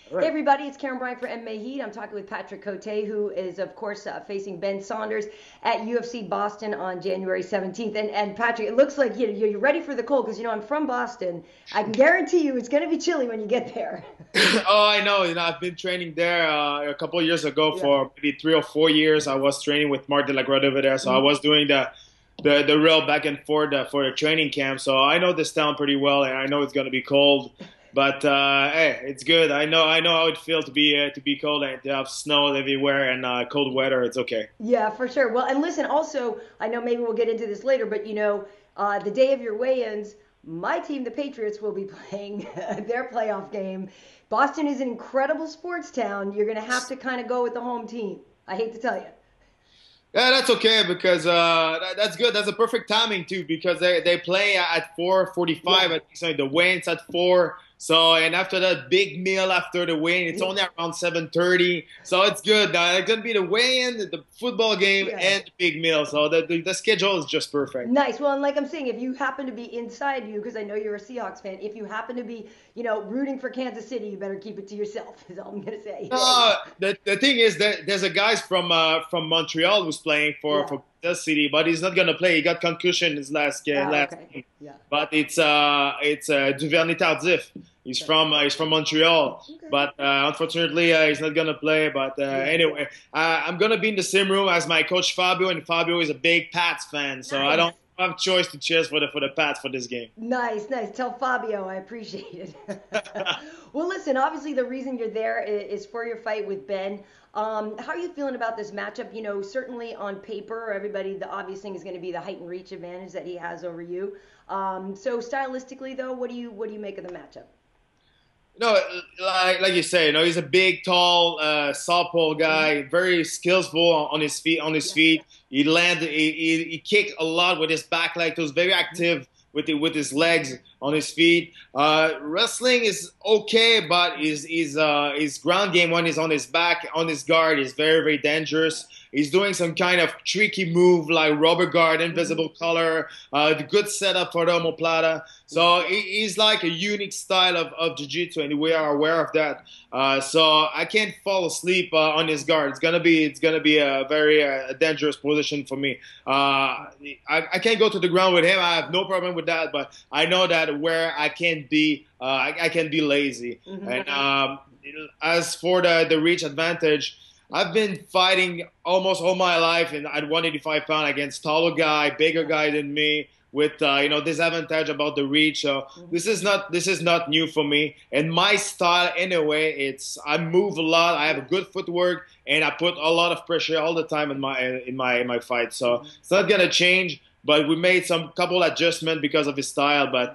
All Hey right. everybody, it's Karyn Bryant for MMA Heat. I'm talking with Patrick Cote, who is of course facing Ben Saunders at UFC Boston on January 17th. And Patrick, it looks like you're ready for the cold because I'm from Boston. I can guarantee you it's going to be chilly when you get there. Oh, I know. I've been training there a couple of years ago Yeah. for maybe 3 or 4 years. I was training with Mark de la Grota over there, so I Mhm. was doing the real back and forth for the training camp. So I know this town pretty well, and I know it's gonna be cold. But hey, it's good. I know how it feels to be cold and to have snow everywhere and cold weather. It's okay. Yeah, for sure. Well, and listen, also, I know maybe we'll get into this later, but the day of your weigh-ins, my team, the Patriots, will be playing their playoff game. Boston is an incredible sports town. You're going to have to kind of go with the home team. I hate to tell you. Yeah, that's okay because that's good. That's a perfect timing too because they play at Yeah. 4:45. I think so the weigh-ins at 4. So and after that big meal after the weigh-in, it's only around 7:30. So it's good. It's gonna be the weigh-in, the football game, Yeah. and the big meal. So the schedule is just perfect. Nice. Well, and like I'm saying, if you happen to be inside you, because I know you're a Seahawks fan, if you happen to be, rooting for Kansas City, you better keep it to yourself, is all I'm going to say. Hey. The thing is that there's a guy from Montreal who's playing Yeah. for Kansas City, but he's not gonna play. He got concussion in his Oh, last okay. game. Yeah. But it's Duvernay Tardif. Okay. He's from Montreal, Okay. but unfortunately he's not gonna play. But Yeah. anyway, I'm gonna be in the same room as my coach Fabio, and Fabio is a big Pats fan, so I Nice. don't have choice to cheer for the Pats for this game. Nice, nice. Tell Fabio I appreciate it. Well, listen, obviously the reason you're there is for your fight with Ben. How are you feeling about this matchup? Certainly on paper, everybody, the obvious thing is going to be the height and reach advantage that he has over you. So stylistically, though, what do you make of the matchup? No, like you say, he's a big, tall, southpaw Mhm. guy, very skillful on his feet. On his Yeah. feet, he kicked a lot with his back leg. He was very Mhm. active with his legs on his feet. Wrestling is okay, but his ground game when he's on his back, on his guard, is very very dangerous. He's doing some kind of tricky move like rubber guard, Mhm. invisible color, the good setup for the omoplata. Yeah. So he's like a unique style of jiu-jitsu, and we are aware of that. So I can't fall asleep on his guard. It's gonna be a very dangerous position for me. I can't go to the ground with him. I have no problem with that, but I know that where I can be, I can be lazy. Mhm. And as for the reach advantage. I've been fighting almost all my life at 185 pound against taller guy, bigger guy than me, with disadvantage about the reach. So Mhm. this is not new for me. And my style anyway, it's I move a lot. I have a Yeah. good footwork, and I put a lot of pressure all the time in my fight. So Mhm. it's not gonna change. But we made some couple adjustments because of his style. But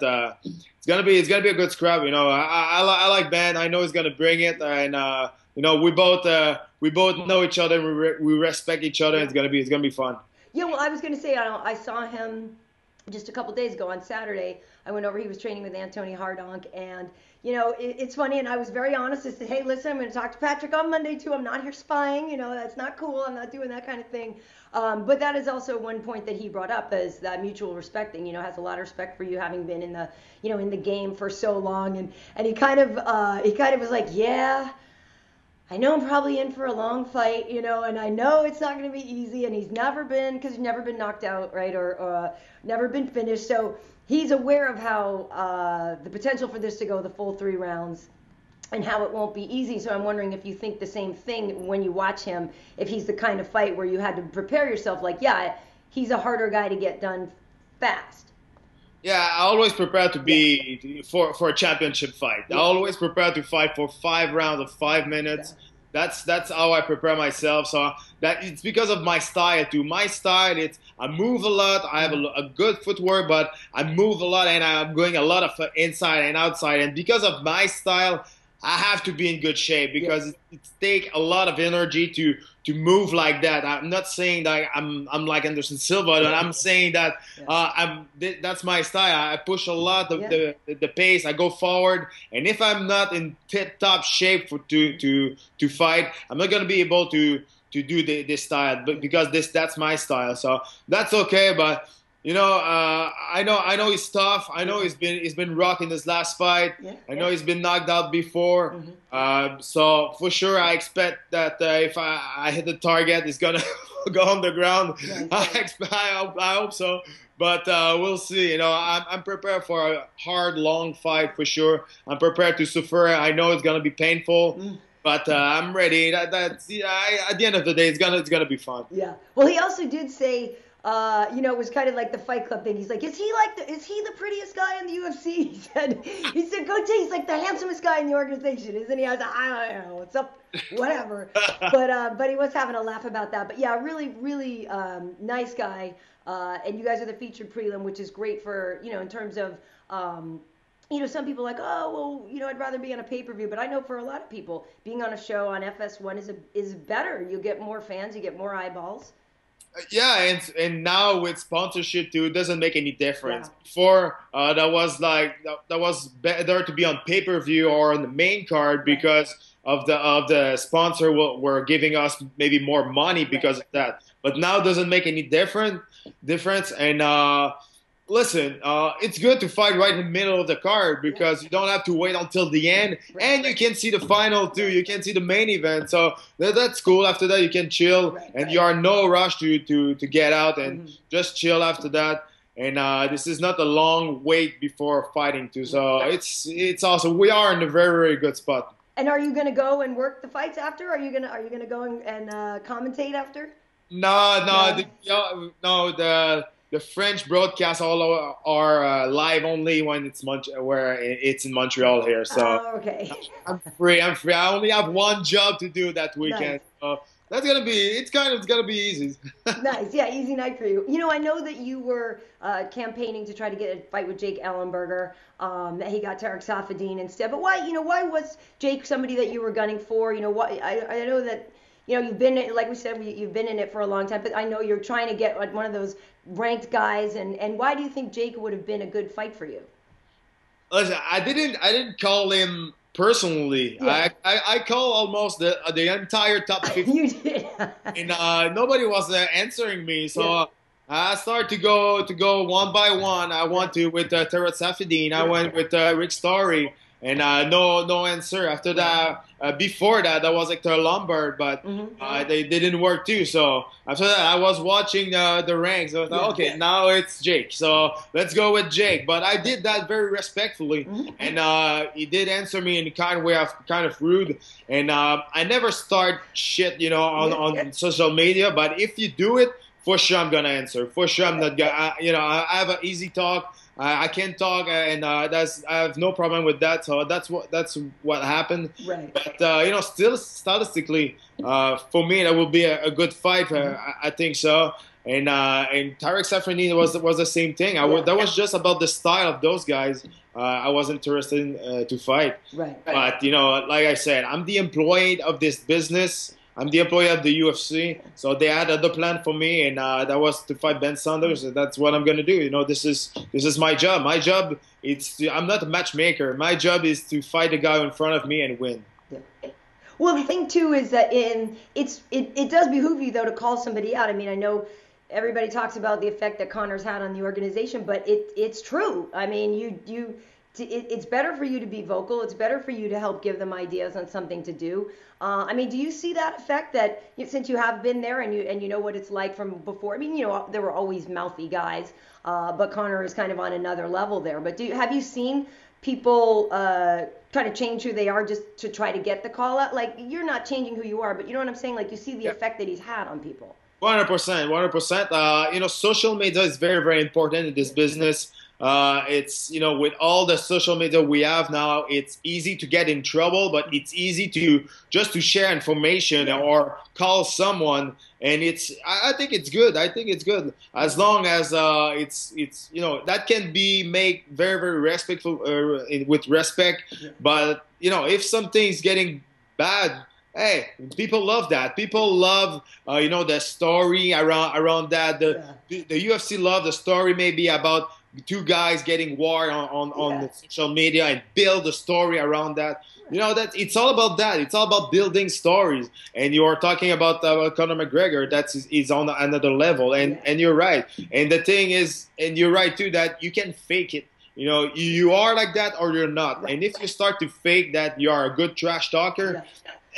it's gonna be a good scrap. I like Ben. I know he's gonna bring it, and we both know each other. We respect each other. Yeah. It's gonna be fun. Yeah, well, I was going to say, I saw him just a couple days ago on Saturday. I went over, he was training with Anthony Hardonk, and, it's funny, and I was very honest. I said, hey, listen, I'm going to talk to Patrick on Monday, too. I'm not here spying, that's not cool. I'm not doing that kind of thing. But that is also one point that he brought up as that mutual respecting, has a lot of respect for you having been in the game for so long. And he kind of was like, yeah, I know I'm probably in for a long fight, and I know it's not going to be easy. And because he's never been knocked out, right, or never been finished. So he's aware of how the potential for this to go the full 3 rounds and how it won't be easy. So I'm wondering if you think the same thing when you watch him, if he's the kind of fight where you had to prepare yourself, like, yeah, he's a harder guy to get done fast. Yeah, I always prepare to Yeah, be for a championship fight. I yeah, always prepare to fight for 5 rounds of 5 minutes. yeah, That's how I prepare myself. So that it's because of my style too. My style, it's I move a lot. I have mhm, a good footwork, but I move a lot and I'm going a lot of inside and outside. And because of my style, I have to be in good shape yeah, because it takes a lot of energy to move like that. I'm not saying that I'm like Anderson Silva, but I'm saying that yeah, that's my style. I push a lot of yeah. the pace. I go forward, and if I'm not in tip top shape to fight, I'm not gonna be able to do this style. But because that's my style, so that's okay. But I know he's tough. I know he's been rocking his last fight. Yeah, I know he's been knocked out before. So for sure, I expect that if I hit the target, he's gonna go on the ground. I hope so. But we'll see. I'm prepared for a hard, long fight for sure. I'm prepared to suffer. I know it's gonna be painful. But I'm ready. At the end of the day, it's gonna be fun. Yeah. Well, he also did say, it was kind of like the Fight Club thing. He's like, is he the prettiest guy in the UFC? He said, Cote, he's like the handsomest guy in the organization, isn't he? I was like, I don't know, what's up, whatever. But he was having a laugh about that. But yeah, really, really nice guy. And you guys are the featured prelim, which is great for, in terms of, some people are like, oh, well, I'd rather be on a pay-per-view. But I know for a lot of people, being on a show on FS1 is better. You get more fans, you get more eyeballs. Yeah, and now with sponsorship too, it doesn't make any difference. Yeah. Before that was better to be on pay-per-view or on the main card because of the sponsor were giving us maybe more money because of that. But now it doesn't make any difference. And listen, it's good to fight right in the middle of the card because you don't have to wait until the end, and you can see the final too. You can see the main event, so that's cool. After that, you can chill, and you are no rush to get out and just chill after that. And this is not a long wait before fighting too, so it's awesome. We are in a very, very good spot. And are you gonna go and work the fights after? Are you gonna go and commentate after? No. The French broadcasts all are live only when it's in Montreal here. So okay. I'm free. I only have one job to do that weekend. Nice. So that's gonna be easy. Nice, yeah, easy night for you. I know that you were campaigning to try to get a fight with Jake Ellenberger. That he got Tarek Saffiedine instead. But why was Jake somebody that you were gunning for? Why? I know that. You've been, like we said, you've been in it for a long time, but I know you're trying to get one of those ranked guys, and why do you think Jake would have been a good fight for you? Listen, I didn't call him personally. Yeah. I call almost the entire top 50. You did. And nobody was answering me, so I started to go one by one. I went with Tarek Saffiedine. I went with Rick Story. And no answer. After that, before that was Hector Lombard, but they didn't work too. So after that, I was watching the ranks. I was like, okay, now it's Jake. So let's go with Jake. But I did that very respectfully, and he did answer me in the kind of rude. And I never start shit, on social media. But if you do it, for sure I'm gonna answer. For sure I'm not gonna. I have an easy talk. I can talk, and I have no problem with that. So that's what happened. Right. But still statistically, for me, that will be a good fight. I think so. And Tarek Saffiedine was the same thing. That was just about the style of those guys. I was interested in, to fight. Right. But like I said, I'm the employee of this business. I'm the employee of the UFC, so they had the plan for me, and that was to fight Ben Saunders. And that's what I'm gonna do. This is my job. My job I'm not a matchmaker. My job is to fight the guy in front of me and win. Yeah. Well, the thing too is that it does behoove you though to call somebody out. I mean, I know everybody talks about the effect that Conor's had on the organization, but it's true. I mean, it's better for you to be vocal. It's better for you to help give them ideas on something to do. I mean, do you see that effect that since you have been there and you know what it's like from before? I mean, there were always mouthy guys, but Conor is kind of on another level there. But have you seen people try to change who they are just to try to get the call out? Like, you're not changing who you are, but you know what I'm saying? Like, you see the effect that he's had on people. 100%. Social media is very, very important in this business. It's, with all the social media we have now, it's easy to get in trouble, but it's easy to share information or call someone. And I think it's good. As long as, that can be made very, very respectful, with respect. Yeah. But, if something's getting bad, hey, people love that. People love, the story around that. The UFC love the story maybe about two guys getting war on the social media and build a story around that. You know, that it's all about that. It's all about building stories. And you are talking about Conor McGregor. Is on another level. And you're right. And the thing is, and you're right too, that you can fake it. You know, you are like that or you're not. And if you start to fake that you are a good trash talker,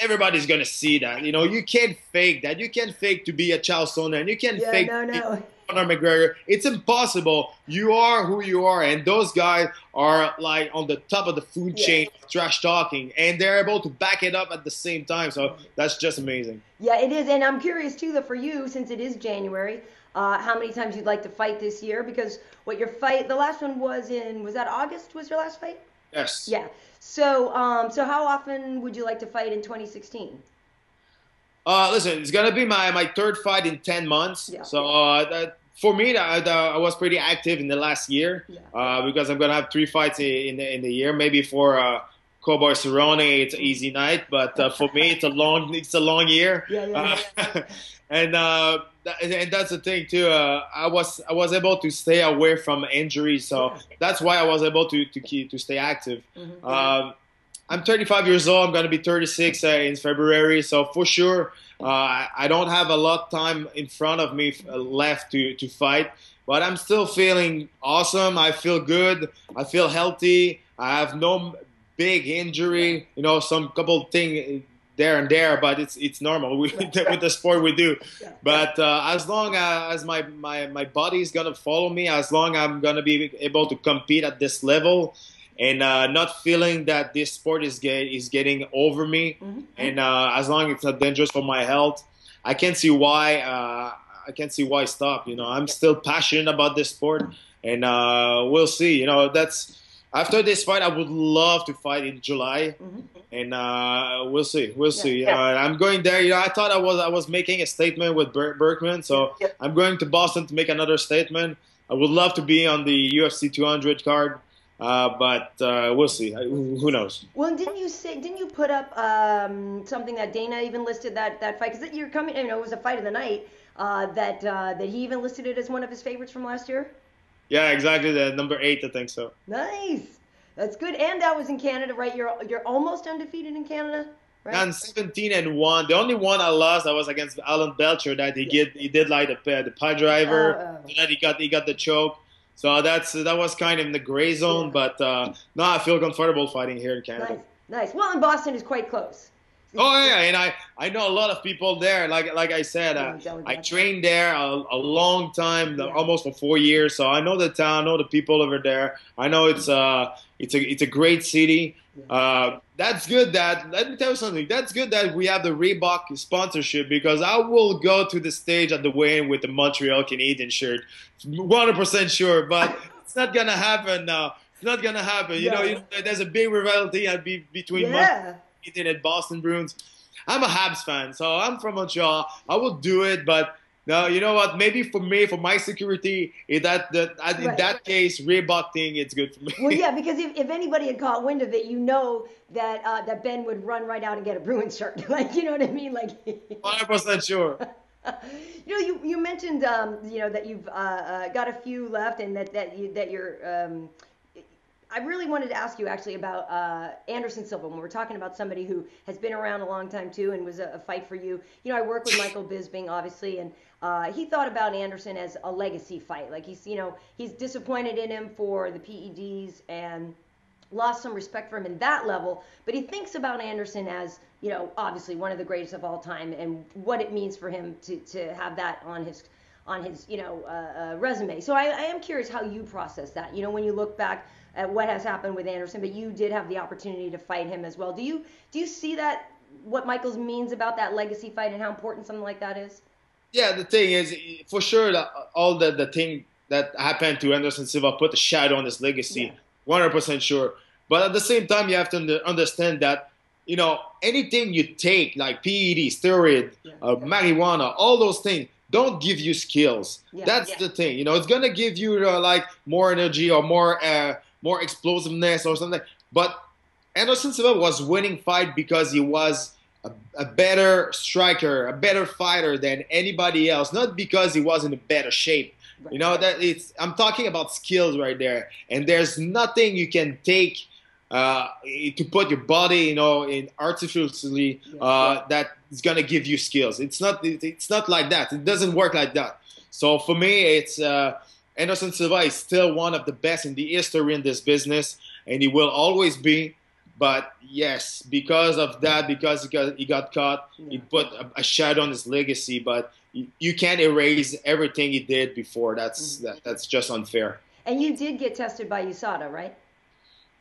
everybody's gonna see that. You know, you can't fake that. You can't fake to be a Chael Sonnen, and you can't fake Conor McGregor. It's impossible. You are who you are, and those guys are like on the top of the food chain, trash talking, and they're able to back it up at the same time. So that's just amazing. Yeah, it is, and I'm curious too that for you, since it is January, how many times you'd like to fight this year? Because the last one was that August? Was your last fight? Yes. Yeah. So, so how often would you like to fight in 2016? Listen, it's gonna be my third fight in 10 months. Yeah. So for me, I was pretty active in the last year because I'm gonna have 3 fights in the year. Maybe for Cowboy Cerrone, it's an easy night, but for me, it's a long year. And that's the thing too. I was able to stay away from injuries, so that's why I was able to stay active. I'm 35 years old. I'm going to be 36 in February, so for sure, I don't have a lot of time in front of me left to fight. But I'm still feeling awesome. I feel good. I feel healthy. I have no big injury. You know, some couple things there and there, but it's normal with the sport we do. But as long as my body is gonna follow me, as long as I'm gonna be able to compete at this level, and not feeling that this sport is getting over me, and as long as it's not dangerous for my health, I can't see why stop. You know, I'm still passionate about this sport, and we'll see. You know, after this fight, I would love to fight in July, and we'll see. We'll see. I'm going there. You know, I thought I was making a statement with Berkman, so I'm going to Boston to make another statement. I would love to be on the UFC 200 card, but we'll see. Who knows? Well, didn't you put up something that Dana even listed that fight? Because you're coming. You know, it was a fight of the night. That he even listed it as one of his favorites from last year. Yeah, exactly. The number 8, I think so. Nice. That's good. And that was in Canada, right? You're almost undefeated in Canada, right? I'm 17-1. The only one I lost, I was against Ellenberger. That he did like the pie driver. That he got the choke. So that was kind of in the gray zone. But no, I feel comfortable fighting here in Canada. Nice. Well, and Boston is quite close. Oh yeah, and I know a lot of people there. Like I said, I trained there a long time, almost for 4 years. So I know the town, I know the people over there. I know it's a great city. That's good. Let me tell you something. That's good that we have the Reebok sponsorship, because I will go to the stage at the weigh-in with the Montreal Canadian shirt, 100% sure. But it's not gonna happen now. It's not gonna happen. You know, there's a big rivalry between Montreal and Boston Bruins. I'm a Habs fan, so I'm from Montreal. I will do it, but no, you know what? Maybe for me, for my security, in that case, Reebok thing, it's good for me. Well, yeah, because if anybody had caught wind of it, you know that Ben would run right out and get a Bruins shirt. Like, you know what I mean? Like 100% sure. You know, you mentioned you know, that you've got a few left, and that you're. I really wanted to ask you actually about Anderson Silva, when we're talking about somebody who has been around a long time too and was a fight for you. You know, I work with Michael Bisping, obviously, and he thought about Anderson as a legacy fight. Like, he's disappointed in him for the PEDs and lost some respect for him in that level, but he thinks about Anderson as, you know, obviously one of the greatest of all time, and what it means for him to have that on his you know, resume. So I am curious how you process that. You know, when you look back at what has happened with Anderson, but you did have the opportunity to fight him as well. Do you see that, what Michaels means about that legacy fight and how important something like that is? Yeah, the thing is, for sure, that all the thing that happened to Anderson Silva put a shadow on his legacy, 100% sure. But at the same time, you have to understand that, you know, anything you take, like PED, steroid, marijuana, all those things, don't give you skills. That's the thing. You know, it's gonna give you like more energy or more explosiveness or something. But Anderson Silva was winning fight because he was a better striker, a better fighter than anybody else. Not because he was in a better shape, You know that I'm talking about skills right there, and there's nothing you can take to put your body, you know, in artificially that is gonna give you skills. It's not like that. It doesn't work like that. So for me, it's Anderson Silva is still one of the best in the history in this business, and he will always be. But yes, because of that, because he got caught, he put a shadow on his legacy. But you can't erase everything he did before. That's just unfair. And you did get tested by USADA, right?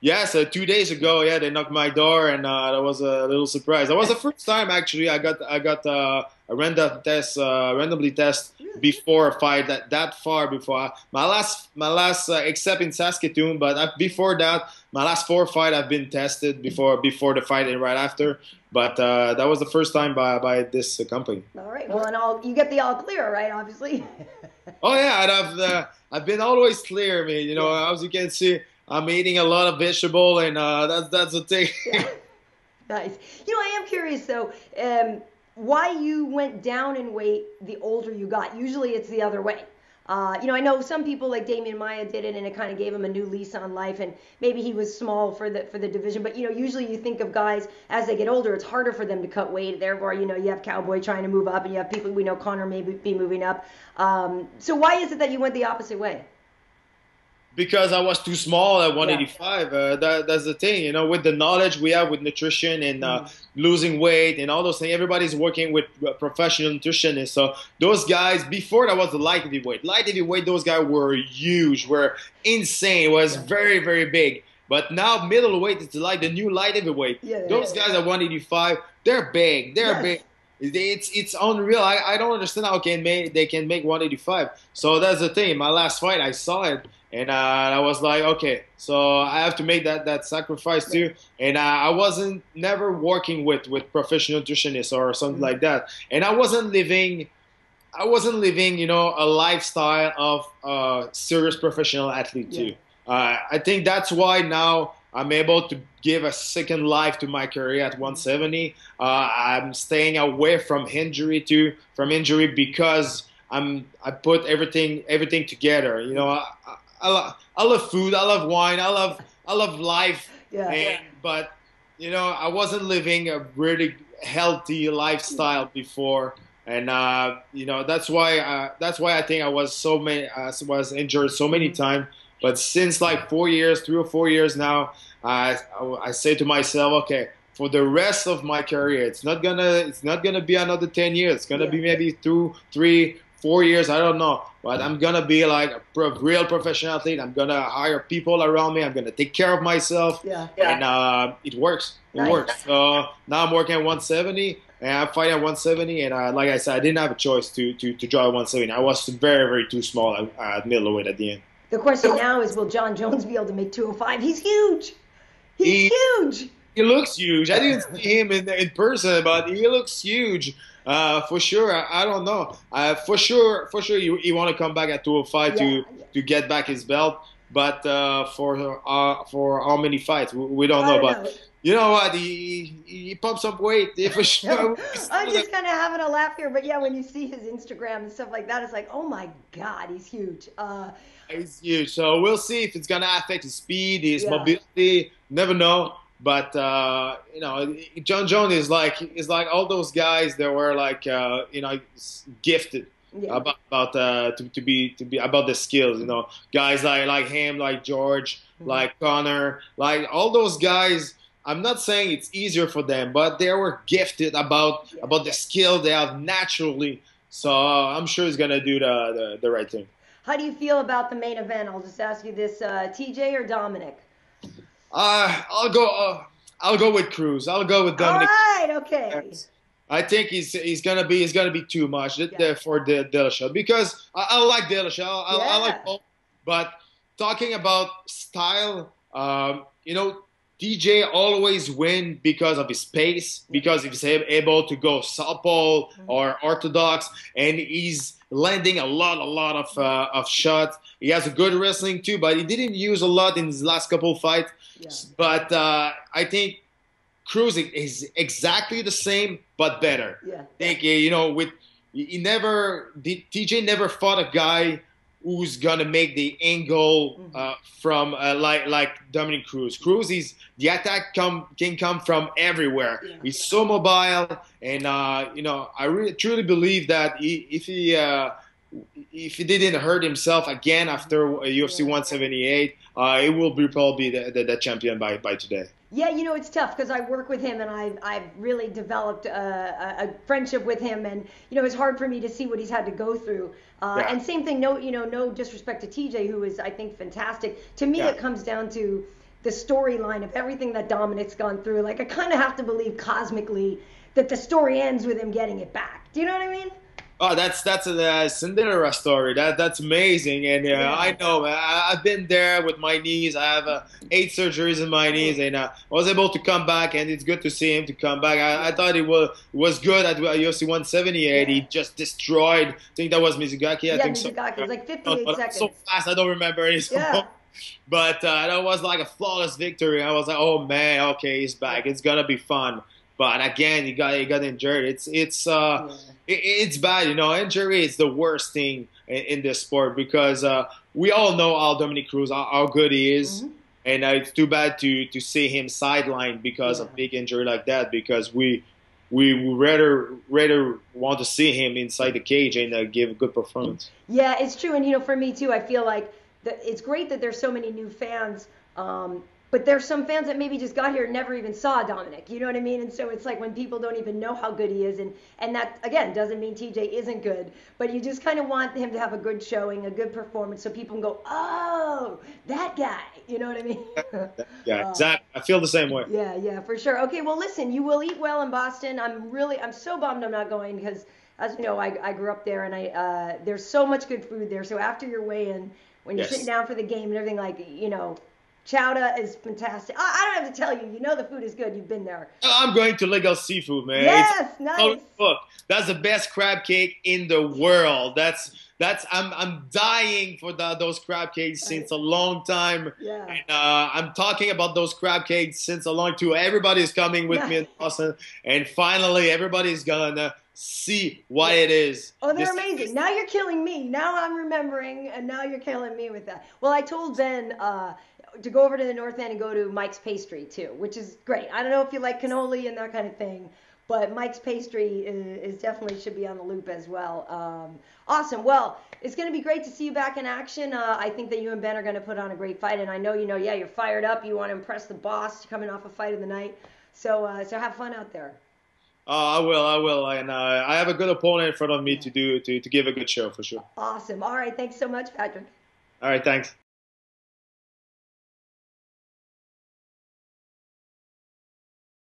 Yes, 2 days ago, yeah, they knocked my door, and that was a little surprise. That was the first time actually I got a randomly test before a fight, that far before my last except in Saskatoon, but before that, my last 4 fights I've been tested before the fight and right after. But that was the first time by this company. All right, well, and you get the all clear, right? Obviously. Oh yeah, I've been always clear. I mean, you know, as you can see, I'm eating a lot of vegetable, and that's the thing. Yeah. Nice. You know, I am curious though, why you went down in weight the older you got. Usually it's the other way. You know, I know some people like Damian Maia did it, and it kind of gave him a new lease on life, and maybe he was small for the division. But you know, usually you think of guys as they get older, it's harder for them to cut weight. Therefore, you know, you have Cowboy trying to move up, and you have people we know Connor may be moving up. So why is it that you went the opposite way? Because I was too small at 185. That's the thing, you know, with the knowledge we have with nutrition and losing weight and all those things, everybody's working with professional nutritionists. So those guys, before that was the light heavyweight. Light heavyweight, those guys were huge, were insane, was very, very big. But now middleweight is like the new light heavyweight. Those guys at 185, they're big. They're big. It's unreal. I don't understand how they can make 185. So that's the thing. My last fight, I saw it. And I was like, okay, so I have to make that sacrifice too. And I wasn't never working with professional nutritionists or something like that. And I wasn't living, you know, a lifestyle of a serious professional athlete too. I think that's why now I'm able to give a second life to my career at 170. I'm staying away from injury because I put everything together. You know, I love food. I love wine. I love life. But you know, I wasn't living a really healthy lifestyle before, and you know, that's why I think I was injured so many times. But since like 3 or 4 years now, I say to myself, okay, for the rest of my career, it's not gonna be another 10 years. It's gonna be maybe 2, 3, 4 years, I don't know. But I'm going to be like a real professional athlete. I'm going to hire people around me. I'm going to take care of myself. And it works. It works. So now I'm working at 170, and I'm fighting at 170. And like I said, I didn't have a choice to draw at 170. I was very, very too small at middleweight at the end. The question now is, will John Jones be able to make 205? He's huge. He's huge. He looks huge. I didn't see him in person, but he looks huge. For sure, I don't know. For sure, he want to come back at 205 to get back his belt. But for how many fights, we don't know. But you know what? He pumps up weight for sure. I'm just kind of having a laugh here, but yeah, when you see his Instagram and stuff like that, it's like, oh my God, he's huge. He's huge. So we'll see if it's gonna affect his speed, his mobility. Never know. But you know, John Jones is like all those guys that were like you know, gifted about to be about the skills. You know, guys like him, like George, like Connor, like all those guys. I'm not saying it's easier for them, but they were gifted about the skill they have naturally. So I'm sure he's gonna do the right thing. How do you feel about the main event? I'll just ask you this: TJ or Dominick? I'll go with Cruz. I'll go with Dominick. All right, okay. I think he's gonna be too much for the Dillashaw, because I like Dillashaw. I like both. But talking about style, you know, DJ always win because of his pace, because he's able to go southpaw or orthodox, and he's landing a lot of shots. He has a good wrestling too, but he didn't use a lot in his last couple fights. But I think Cruz is exactly the same, but better. I think, you know, TJ never fought a guy who's gonna make the angle from like Dominick Cruz. Cruz, the attack can come from everywhere. Yeah. He's so mobile, and you know, I really truly believe that if he didn't hurt himself again after UFC 178, it will be probably the champion by today. Yeah, you know, it's tough because I work with him and I've really developed a friendship with him, and you know, it's hard for me to see what he's had to go through. And same thing, no disrespect to TJ, who is, I think, fantastic. To me, it comes down to the storyline of everything that Dominick's gone through. Like, I kind of have to believe cosmically that the story ends with him getting it back. Do you know what I mean? Oh, that's a Cinderella story. That's amazing, and I know, man. I've been there with my knees. I have 8 surgeries in my knees, and I was able to come back, and it's good to see him to come back. I thought it was good at UFC 178. He just destroyed. I think that was Mizugaki. I think Mizugaki. It was like 58 seconds. So fast, I don't remember any. But that was like a flawless victory. I was like, oh man, okay, he's back. It's gonna be fun. But again, he got injured. It's bad, you know. Injury is the worst thing in this sport because we all know how Dominick Cruz, how good he is, and it's too bad to see him sidelined because of big injury like that. Because we rather want to see him inside the cage and give a good performance. Yeah, it's true, and you know, for me too, I feel like it's great that there's so many new fans. But there's some fans that maybe just got here and never even saw Dominick, you know what I mean? And so it's like when people don't even know how good he is, and that, again, doesn't mean TJ isn't good, but you just kind of want him to have a good showing, a good performance, so people can go, oh, that guy, you know what I mean? Yeah, exactly. I feel the same way. Yeah, for sure. Okay, well, listen, you will eat well in Boston. I'm so bummed I'm not going because, as you know, I grew up there, and there's so much good food there. So after your weigh-in, when you're sitting down for the game and everything, like, you know, Chowder is fantastic. I don't have to tell you. You know the food is good. You've been there. I'm going to Legal Seafood, man. Yes, nice. Look, that's the best crab cake in the world. I'm dying for those crab cakes since a long time. Yeah. And I'm talking about those crab cakes since a long time. Everybody's coming with me in Boston, and finally everybody's gonna see what it is. Oh, they're amazing. Now you're killing me. Now I'm remembering, and now you're killing me with that. Well, I told Ben to go over to the North End and go to Mike's Pastry too, which is great. I don't know if you like cannoli and that kind of thing, but Mike's Pastry is definitely should be on the loop as well. Awesome. Well, it's going to be great to see you back in action. I think that you and Ben are going to put on a great fight, and I know you're fired up. You want to impress the boss coming off a fight of the night. So have fun out there. I will, and I have a good opponent in front of me to give a good show for sure. Awesome. All right. Thanks so much, Patrick. All right. Thanks.